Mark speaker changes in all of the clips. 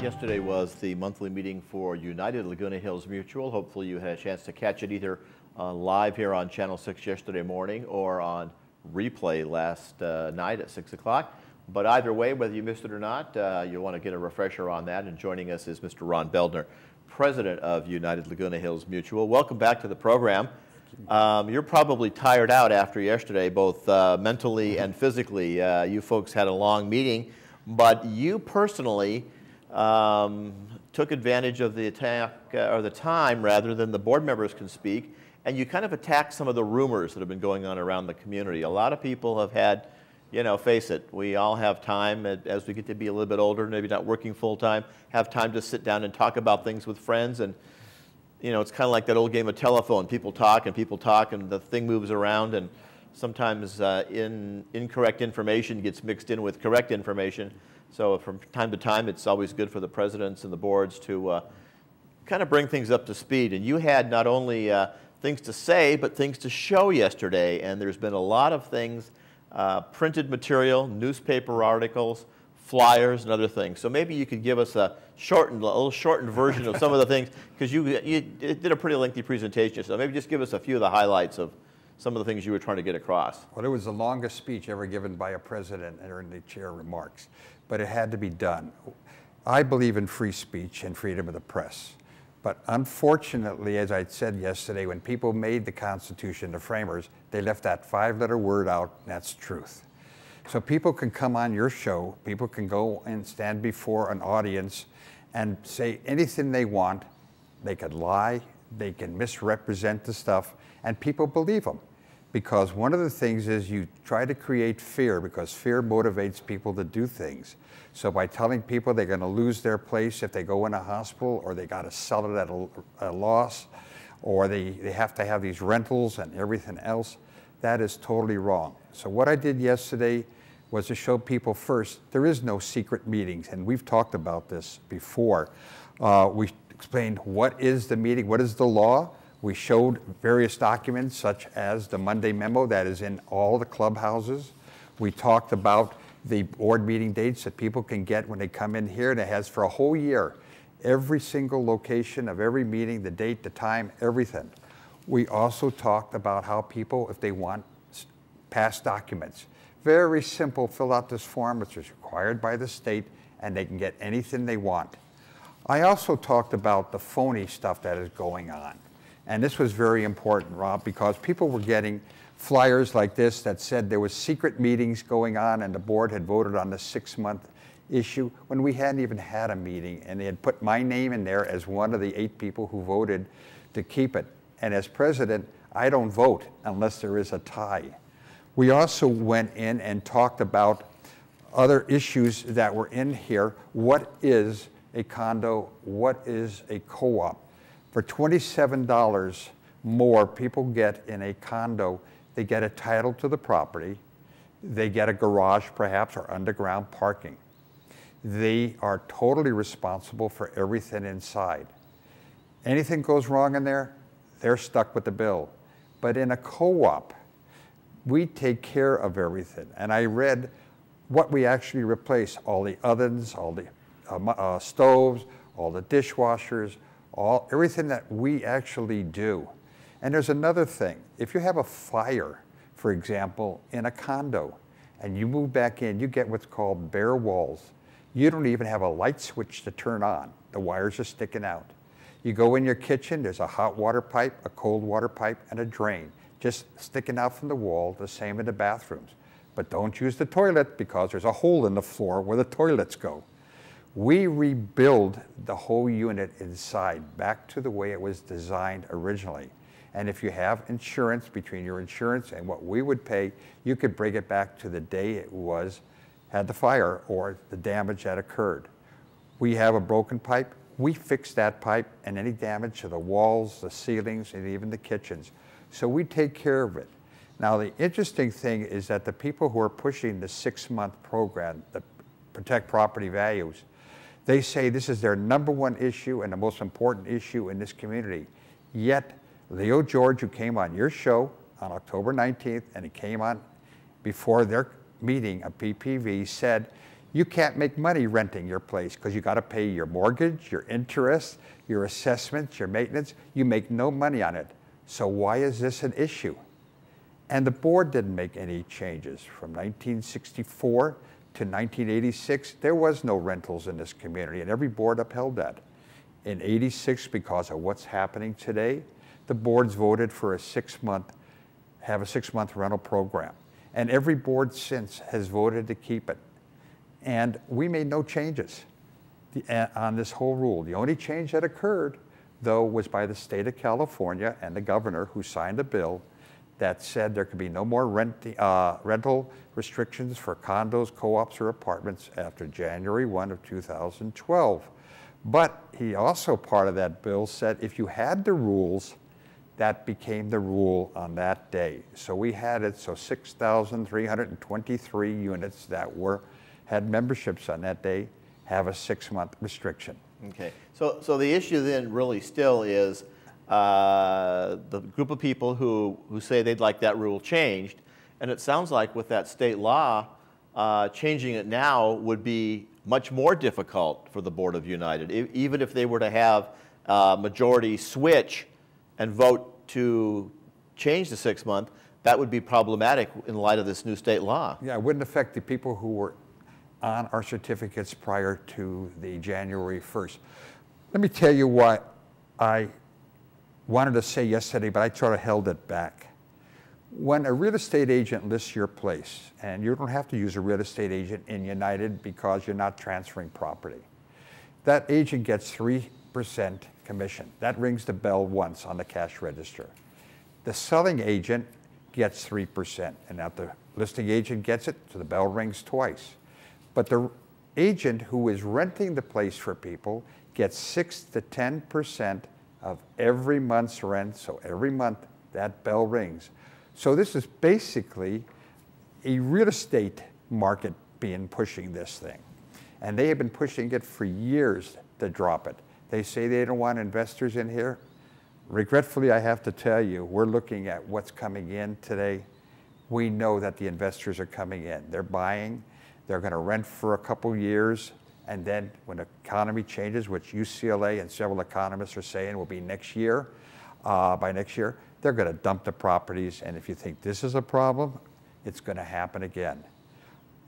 Speaker 1: Yesterday was the monthly meeting for United Laguna Hills Mutual. Hopefully you had a chance to catch it either live here on Channel 6 yesterday morning or on replay last night at 6 o'clock. But either way, whether you missed it or not, you'll want to get a refresher on that. And joining us is Mr. Ron Beldner, President of United Laguna Hills Mutual. Welcome back to the program. You're probably tired out after yesterday, both mentally and physically. You folks had a long meeting, but you personally took advantage of the attack, or the time rather than the board members can speak, and you kind of attacked some of the rumors that have been going on around the community. A lot of people have had, you know, face it, we all have time as we get to be a little bit older, maybe not working full time, have time to sit down and talk about things with friends. And you know, it's kind of like that old game of telephone. People talk and the thing moves around, and sometimes incorrect information gets mixed in with correct information. So from time to time, it's always good for the presidents and the boards to kind of bring things up to speed. And you had not only things to say, but things to show yesterday. And there's been a lot of things, printed material, newspaper articles, flyers, and other things. So maybe you could give us a little shortened version of some of the things, because you did a pretty lengthy presentation. So maybe just give us a few of the highlights of some of the things you were trying to get across.
Speaker 2: Well, it was the longest speech ever given by a president during the chair remarks, but it had to be done. I believe in free speech and freedom of the press. But unfortunately, as I said yesterday, when people made the Constitution, the framers, they left that 5-letter word out, and that's truth. So people can come on your show, people can go and stand before an audience and say anything they want. They could lie, they can misrepresent the stuff, and people believe them. Because one of the things is you try to create fear, because fear motivates people to do things. So by telling people they're going to lose their place if they go in a hospital, or they got to sell it at a loss, or they have to have these rentals and everything else, that is totally wrong. So what I did yesterday was to show people first, there is no secret meetings, and we've talked about this before. We explained what is the meeting, what is the law. We showed various documents such as the Monday memo that is in all the clubhouses. We talked about the board meeting dates that people can get when they come in here, and it has for a whole year, every single location of every meeting, the date, the time, everything. We also talked about how people, if they want past documents, very simple, fill out this form, which is required by the state, and they can get anything they want. I also talked about the phony stuff that is going on. And this was very important, Rob, because people were getting flyers like this that said there was secret meetings going on and the board had voted on the 6-month issue when we hadn't even had a meeting, and they had put my name in there as one of the 8 people who voted to keep it. And as president, I don't vote unless there is a tie. We also went in and talked about other issues that were in here. What is a condo? What is a co-op? For $27 more people get in a condo, they get a title to the property, they get a garage perhaps, or underground parking. They are totally responsible for everything inside. Anything goes wrong in there, they're stuck with the bill. But in a co-op, we take care of everything. And I read what we actually replace: all the ovens, all the stoves, all the dishwashers, everything that we actually do. And there's another thing. If you have a fire, for example, in a condo, and you move back in, you get what's called bare walls. You don't even have a light switch to turn on. The wires are sticking out. You go in your kitchen, there's a hot water pipe, a cold water pipe, and a drain, just sticking out from the wall, the same in the bathrooms. But don't use the toilet, because there's a hole in the floor where the toilets go. We rebuild the whole unit inside back to the way it was designed originally. And if you have insurance, between your insurance and what we would pay, you could bring it back to the day it had the fire or the damage that occurred. We have a broken pipe, we fix that pipe and any damage to the walls, the ceilings, and even the kitchens. So we take care of it. Now the interesting thing is that the people who are pushing the 6-month program, the Protect Property Values, they say this is their #1 issue and the most important issue in this community. Yet, Leo George, who came on your show on October 19th, and he came on before their meeting of PPV, said You can't make money renting your place because you got to pay your mortgage, your interest, your assessments, your maintenance. You make no money on it. So why is this an issue? And the board didn't make any changes. From 1964 to 1986, there was no rentals in this community, and every board upheld that. In '86, because of what's happening today, the boards voted for a 6-month rental program. And every board since has voted to keep it. And we made no changes on this whole rule. The only change that occurred, though, was by the state of California and the governor, who signed a bill that said there could be no more rental restrictions for condos, co-ops, or apartments after January 1 of 2012. But he also, part of that bill, said if you had the rules, that became the rule on that day. So we had it, so 6,323 units that had memberships on that day have a 6-month restriction.
Speaker 1: Okay, so the issue then really still is the group of people who say they'd like that rule changed, and it sounds like with that state law, changing it now would be much more difficult for the Board of United. Even if they were to have majority switch and vote to change the 6-month, that would be problematic in light of this new state law.
Speaker 2: Yeah, it wouldn't affect the people who were on our certificates prior to the January 1st. Let me tell you what I wanted to say yesterday, but I sort of held it back. When a real estate agent lists your place, and you don't have to use a real estate agent in United because you're not transferring property, that agent gets 3% commission. That rings the bell once on the cash register. The selling agent gets 3%, and now the listing agent gets it, so the bell rings twice. But the agent who is renting the place for people gets 6 to 10% of every month's rent, so every month that bell rings. So this is basically a real estate market pushing this thing. And they have been pushing it for years to drop it. They say they don't want investors in here. Regretfully, I have to tell you, we're looking at what's coming in today. We know that the investors are coming in. They're buying. They're going to rent for a couple years. And then when the economy changes, which UCLA and several economists are saying will be next year, by next year, they're going to dump the properties. And if you think this is a problem, it's going to happen again.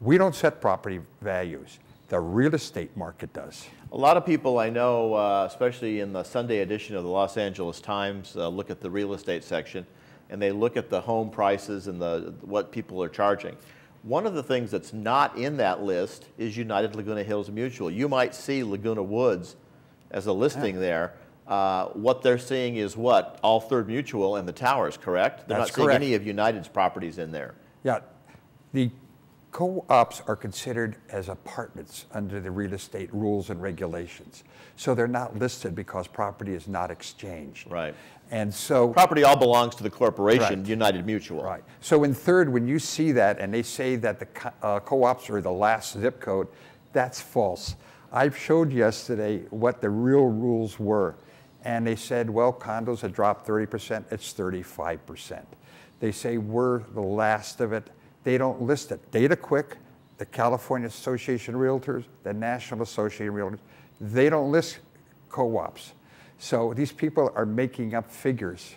Speaker 2: We don't set property values. The real estate market does.
Speaker 1: A lot of people I know, especially in the Sunday edition of the Los Angeles Times, look at the real estate section, and they look at the home prices and what people are charging. One of the things that's not in that list is United Laguna Hills Mutual. You might see Laguna Woods as a listing there. What they're seeing is what? All Third Mutual and the towers, correct? They're
Speaker 2: That's
Speaker 1: not seeing
Speaker 2: correct.
Speaker 1: any of United's properties in there.
Speaker 2: Yeah, the co-ops are considered as apartments under the real estate rules and regulations. So they're not listed because property is not exchanged.
Speaker 1: Right.
Speaker 2: And so
Speaker 1: Property all belongs to the corporation,
Speaker 2: Right.
Speaker 1: United Mutual.
Speaker 2: Right. So in Third, when you see that and they say that the co-ops are the last zip code, that's false. I showed yesterday what the real rules were. And they said, well, condos have dropped 30%, it's 35%. They say we're the last of it. They don't list it. DataQuick, the California Association of Realtors, the National Association of Realtors, they don't list co-ops. So these people are making up figures,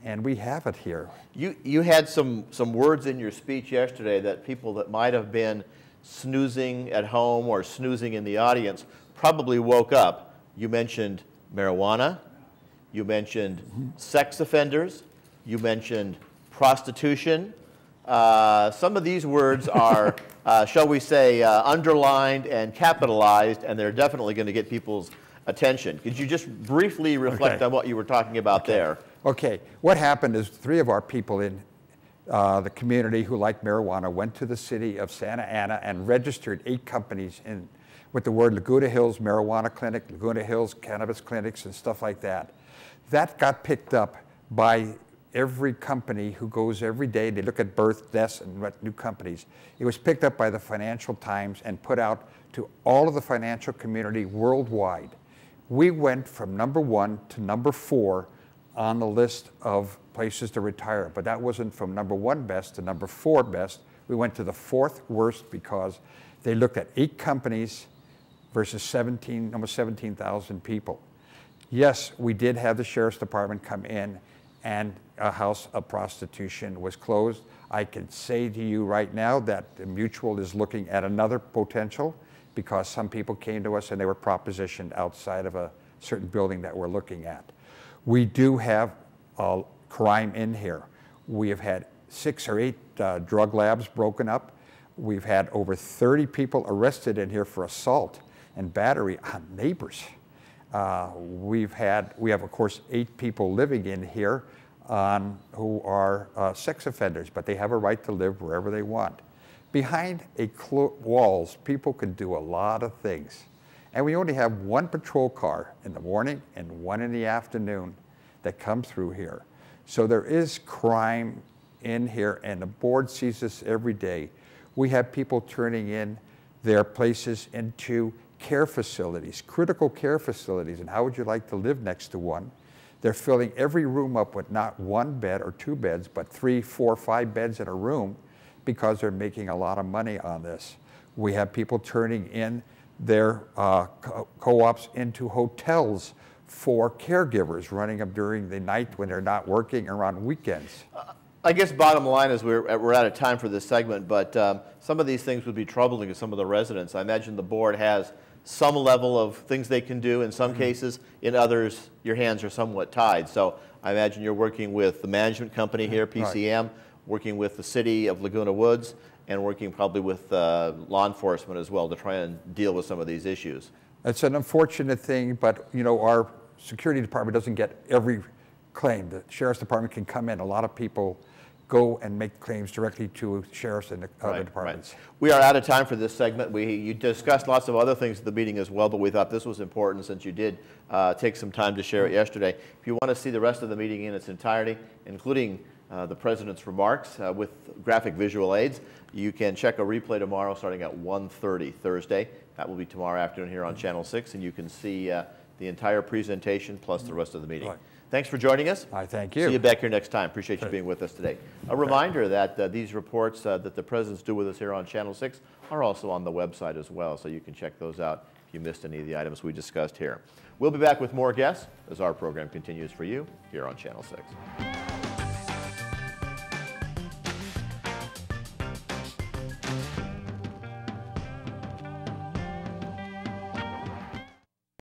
Speaker 2: and we have it here.
Speaker 1: You had some words in your speech yesterday that people that might have been snoozing at home or snoozing in the audience probably woke up. You mentioned marijuana, you mentioned sex offenders, you mentioned prostitution. Some of these words are, shall we say, underlined and capitalized, and they're definitely going to get people's attention. Could you just briefly reflect on what you were talking about there?
Speaker 2: Okay, what happened is 3 of our people in the community who like marijuana went to the city of Santa Ana and registered 8 companies with the word Laguna Hills Marijuana Clinic, Laguna Hills Cannabis Clinics, and stuff like that. That got picked up by every company who goes every day. They look at birth, deaths, and what new companies. It was picked up by the Financial Times and put out to all of the financial community worldwide. We went from number 1 to number 4 on the list of places to retire. But that wasn't from number 1 best to number 4 best. We went to the 4th worst because they looked at 8 companies versus almost 17,000 people. Yes, we did have the Sheriff's Department come in, and a house of prostitution was closed. I can say to you right now that the Mutual is looking at another potential, because some people came to us and they were propositioned outside of a certain building that we're looking at. We do have crime in here. We have had 6 or 8 drug labs broken up. We've had over 30 people arrested in here for assault and battery on neighbors. We have, of course, 8 people living in here who are sex offenders, but they have a right to live wherever they want. Behind walls, people can do a lot of things. And we only have 1 patrol car in the morning and 1 in the afternoon that come through here. So there is crime in here, and the board sees this every day. We have people turning in their places into care facilities, critical care facilities, and how would you like to live next to one? They're filling every room up with not 1 bed or 2 beds, but 3, 4, 5 beds in a room, because they're making a lot of money on this. We have people turning in their co-ops into hotels for caregivers, running them during the night when they're not working or on weekends.
Speaker 1: I guess bottom line is we're out of time for this segment, but some of these things would be troubling to some of the residents. I imagine the board has some level of things they can do in some cases. In others, your hands are somewhat tied. So I imagine you're working with the management company here, PCM, right, working with the city of Laguna Woods, and working probably with law enforcement as well to try and deal with some of these issues. It's
Speaker 2: an unfortunate thing, but you know, our security department doesn't get every claim. The Sheriff's Department can come in. A lot of people go and make claims directly to sheriffs and other departments.
Speaker 1: Right. We are out of time for this segment. You discussed lots of other things at the meeting as well, but we thought this was important since you did take some time to share it yesterday. If you want to see the rest of the meeting in its entirety, including the President's remarks with graphic visual aids, you can check a replay tomorrow starting at 1:30 Thursday. That will be tomorrow afternoon here on Channel 6, and you can see the entire presentation plus the rest of the meeting. Right. Thanks for joining us.
Speaker 2: I thank you.
Speaker 1: See you back here next time. Appreciate you being with us today. A reminder that these reports that the presidents do with us here on Channel 6 are also on the website as well, so you can check those out if you missed any of the items we discussed here. We'll be back with more guests as our program continues for you here on Channel 6.